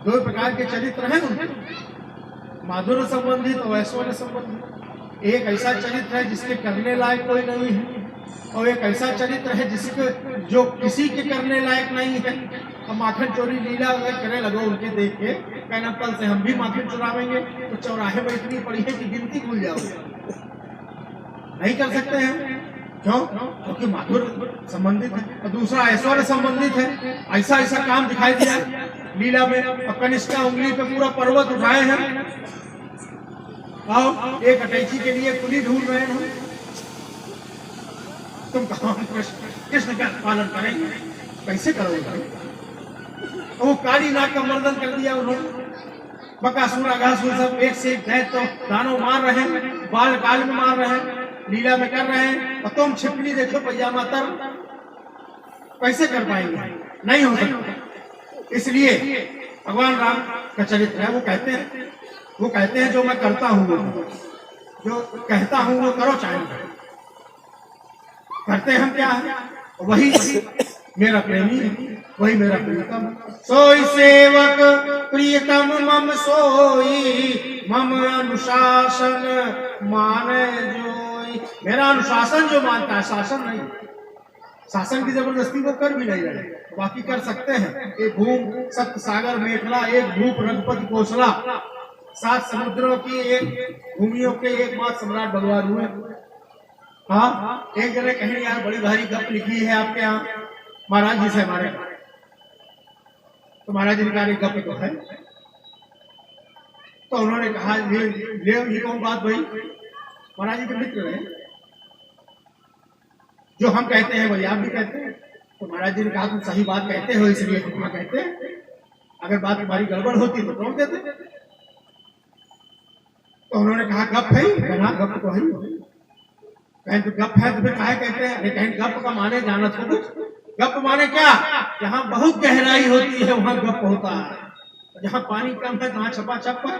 दो प्रकार के चरित्र हैं उनके, माधुर्य संबंधित और ऐश्वर्य संबंधित। एक ऐसा चरित्र है जिसके करने लायक कोई नहीं है, और एक ऐसा चरित्र है जिसके जो किसी के करने लायक नहीं है। अब माखन चोरी लीला अगर करे लगो उनके देख के, कहना कल से हम भी माखन चुरावेंगे, तो चौराहे में इतनी पड़ी है कि गिनती भूल जाओगे। नहीं कर सकते हैं, क्यों? क्योंकि माधुर्य संबंधित है। और दूसरा ऐश्वर्य संबंधित है। ऐसा ऐसा काम दिखाई दिया लीला में, और कनिष्ठा उंगली पे पूरा पर्वत उठाए हैं, और एक अटैची के लिए कुली ढूंढ रहे हैं। तुम कहाँ कृष्ण का पालन करेंगे, कैसे करोगे? वो काली नाग का मर्दन कर दिया उन्होंने। बकासुर अघासुर सब एक से एक तो दानव मार रहे हैं, बाल काल में मार रहे हैं, लीला में कर रहे हैं, और तुम छिपली देखो पैजामा तर, कैसे कर पाएंगे? नहीं हो सकता। इसलिए भगवान राम का चरित्र है। वो कहते हैं जो मैं करता हूँ, जो कहता हूँ वो करो, चाहे करते हम क्या है, वही मेरा प्रेमी है, वही मेरा प्रियतम। सोई सेवक प्रियतम मम सोई, मम अनुशासन माने जोई। मेरा अनुशासन जो मानता है, शासन नहीं। शासन की जबरदस्ती वो कर भी नहीं रहे, बाकी कर सकते हैं। एक भूम सप्त सागर मेखला, एक भूप रघुपति कौशला, 7 समुद्रों की एक भूमियों के एकमात्र सम्राट भगवान हुए। हाँ, एक जगह कहीं यार बड़ी भारी गप लिखी है आपके यहाँ महाराज जी से हमारे, तो महाराज जी ने कहा गप तो है। तो उन्होंने कहा ये कौन बात भाई? महाराज जी के मित्र रहे, जो हम कहते हैं वही आप भी कहते हैं। तो महाराज जी ने कहा तुम सही बात कहते हो, इसलिए तुम कहते हैं, अगर बात तुम्हारी गड़बड़ होती तो तोड़ देते। तो उन्होंने कहा गप है, कहा गप तो है। कहें तो गप है तो फिर काहे कहते हैं? कहें गप का माने जाना था कुछ। गप माने क्या? जहाँ बहुत गहराई होती है वहां गप होता है, जहाँ पानी कम है वहां छपा छप है।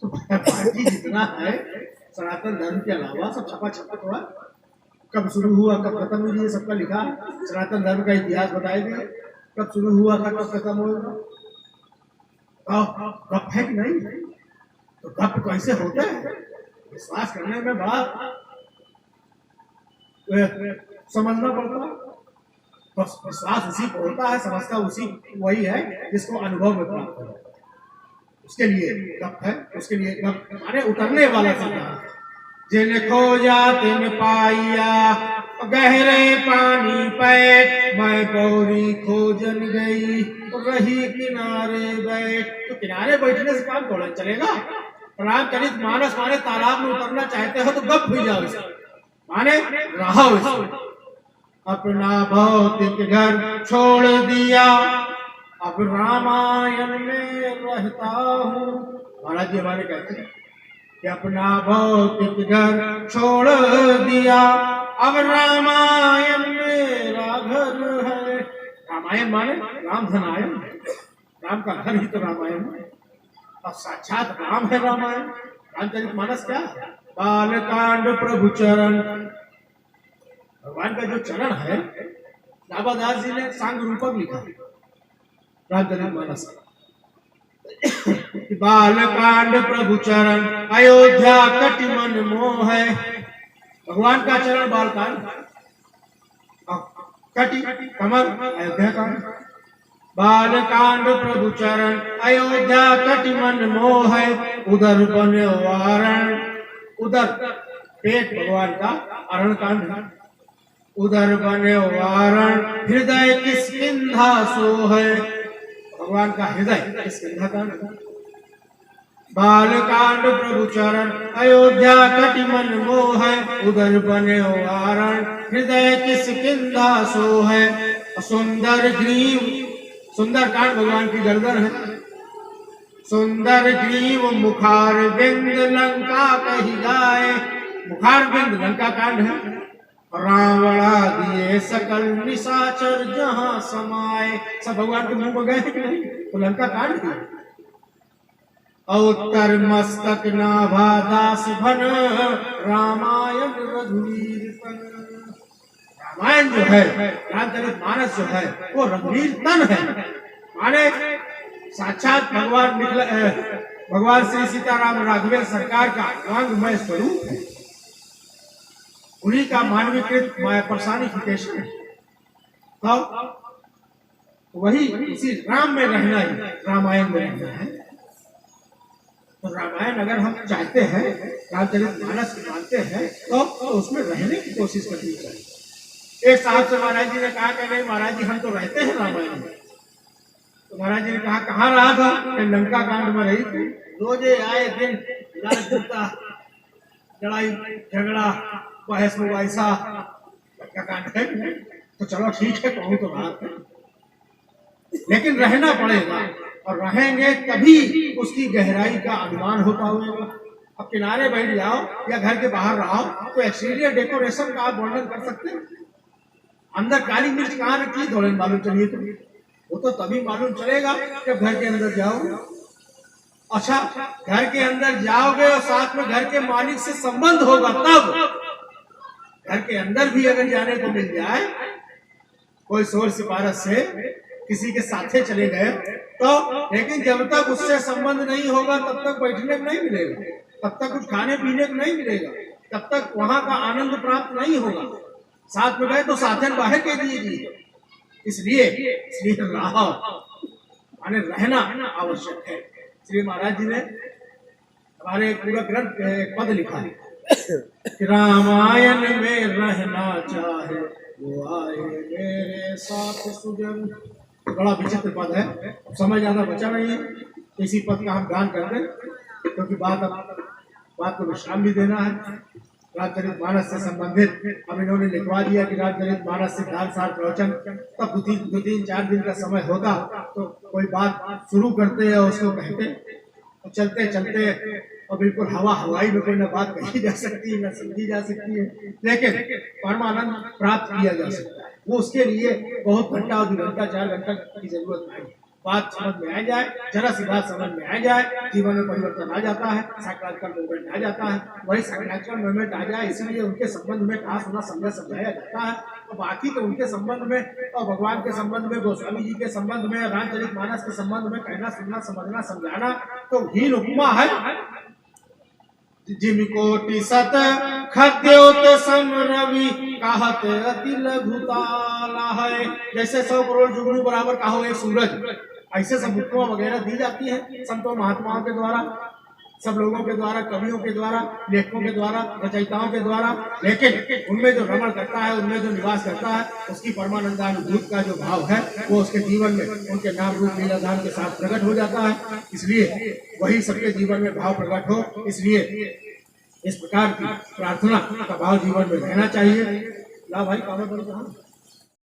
तो बाकी जितना है सनातन धर्म के अलावा सब छपा छपा थोड़ा, कब शुरू हुआ कब खत्म हुई ये सबका लिखा। सनातन धर्म का इतिहास बताए गए, कब शुरू हुआ था कब खत्म होगा। गप है कि नहीं? तो गप कैसे होते हैं? विश्वास करने में बड़ा समझना पड़ता है। बस विश्वास उसी को होता है, समझता उसी वही है जिसको अनुभव में प्राप्त हो। उसके लिए गप है, उसके लिए गप माने उतरने वाला सिद्धांत। जिन खोजा तिन पाइया, गहरे पानी पे मैं पौड़ी खोजन गई, रही किनारे बैठ। तो किनारे बैठने से काम थोड़ा चलेगा। रामचरित मानस माने तालाब में उतरना चाहते हो तो गप हुई जाओ, माने रहो। अपना भौतिक घर छोड़ दिया, अब रामायण में रहता हूँ। महाराज जी हमारे कहते हैं कि अपना भौतिक घर छोड़ दिया, अब रामायण मेरा घर है। रामायण माने राम धनायन, राम का घर ही तो रामायण है, और साक्षात राम है रामायण। रामचरित मानस क्या? बालकांड प्रभु चरण, भगवान का जो चरण है। दास जी ने सांग रूपक लिखा रामचरित मानस। बालकांड प्रभु चरण, अयोध्या कटि मन मोह है। भगवान का चरण बालकांड, कटि कमल अयोध्या कांड। बालकांड प्रभु चरण, अयोध्या कटि मन मोह है। उधर बने वारण, उधर पेट भगवान का अरण कांड है। उधर बने वारण, हृदय किष्किंधा सो है। भगवान का हृदय किष्किंधा कांड है। बालकांड प्रभु चरण, अयोध्या कटि मन मोह है। उधर बने वारण, हृदय किष्किंधा सो है। सुंदर ग्रीव, सुंदर कांड भगवान की गर्दन है। सुंदर ग्रीव मुखार बिंद लंका कही जाए। मुखार बिंद लंका कांड है। रावणा दिए सकल निशाचर जहां समाये। सब भगवान के मुंह में गए कि नहीं? तो लंका कांड है। उत्तर मस्तक नाभा दास भन, रामायण रघुवीर तन। रामायण जो है, रामचरित मानस जो है, वो रघुवीर तन है। माने साक्षात भगवान श्री सीताराम राघवेंद्र सरकार का वांगमय स्वरूप है, उन्हीं का मानवीकृत पर्सनिफिकेशन है। तब वही इसी राम में रहना ही रामायण में रहना है। तो रामायण अगर हम चाहते हैं, रामचरितमानस मानते हैं, तो उसमें रहने की कोशिश करनी चाहिए। एक साहब से महाराज जी ने कहा कि नहीं महाराज जी हम तो रहते हैं रामायण में। तो महाराज जी ने कहा कहाँ रहा था? लंका कांड में रही थी। रोजे आए दिन लड़ाई झगड़ा बहस मुबाइसा लंका कांड है। तो चलो ठीक है, कहूँ तो बात है, लेकिन रहना पड़ेगा और रहेंगे तभी उसकी गहराई का अनुमान हो पाएगा। अब किनारे बैठ जाओ या घर के बाहर रहो तो एक्सटीरियर डेकोरेशन का आप वर्णन कर सकते हैं, अंदर काली मिर्च कहाँ रखी थोड़े मालूम चलिए तो वो तो तभी मालूम चलेगा जब घर के अंदर जाओ। अच्छा, घर के अंदर जाओगे और साथ में घर के मालिक से संबंध होगा तब। घर के अंदर भी अगर जाने को मिल जाए, कोई शोर सिफारिश से किसी के साथे चले गए तो, लेकिन जब तक उससे संबंध नहीं होगा तब तक बैठने को नहीं मिलेगा, तब तक कुछ खाने पीने को नहीं मिलेगा, तब तक वहां का आनंद प्राप्त नहीं होगा। साथ में गए तो साधन बाहर के दिए, इसलिए रहा माने रहना आवश्यक है। श्री महाराज जी ने हमारे पूरा ग्रंथ पद लिखा है कि रामायण में रहना चाहे वो आए मेरे साथ सुजन। बड़ा विचित्र पद है, समय ज्यादा बचा नहीं है, इसी पद का हम गान कर दें क्योंकि बात को विश्राम भी देना है। रामचरितमानस से संबंधित अब इन्होंने लिखवा दिया कि रामचरितमानस सिद्धांत सार प्रवचन, तब दो तीन चार दिन का समय होगा तो कोई बात शुरू करते हैं उसको कहते, और चलते चलते और बिल्कुल हवाई में कोई न बात कही जा सकती है न समझी जा सकती है, लेकिन परमानंद प्राप्त किया जा सकता है। वो उसके लिए बहुत घंटा और 2 घंटा 4 घंटा की जरूरत नहीं। बात समझ में आ जाए, जरा सी बात समझ में आ जाए, जीवन में परिवर्तन आ जाता है, साक्षात्कार मूवमेंट आ जाता है। वही साक्षात्कार मूवमेंट आ जाए, इसलिए उनके संबंध में खास होना समझाया जाता है। और बाकी तो उनके संबंध में और भगवान के संबंध में, गोस्वामी जी के संबंध में, रामचरितमानस के संबंध में कहना सुनना समझना समझाना तो हीन उपमा है। जिमिकोटि सत खद्योत सम रवि कहत अति लघुताला है। जैसे 100 करोड़ जुगनू बराबर कहो एक सूरज, ऐसे सब उपमा वगैरह दी जाती है संतों महात्माओं के द्वारा, सब लोगों के द्वारा, कवियों के द्वारा, लेखकों के द्वारा, रचयिताओं के द्वारा। लेकिन उनमें जो रमण करता है, उनमें जो निवास करता है, उसकी परमानंदानुभूति का जो भाव है वो उसके जीवन में उनके नाम रूप लीलाधाम के साथ प्रकट हो जाता है। इसलिए वही सबके जीवन में भाव प्रकट हो, इसलिए इस प्रकार की प्रार्थना का भाव जीवन में रहना चाहिए। ला भाई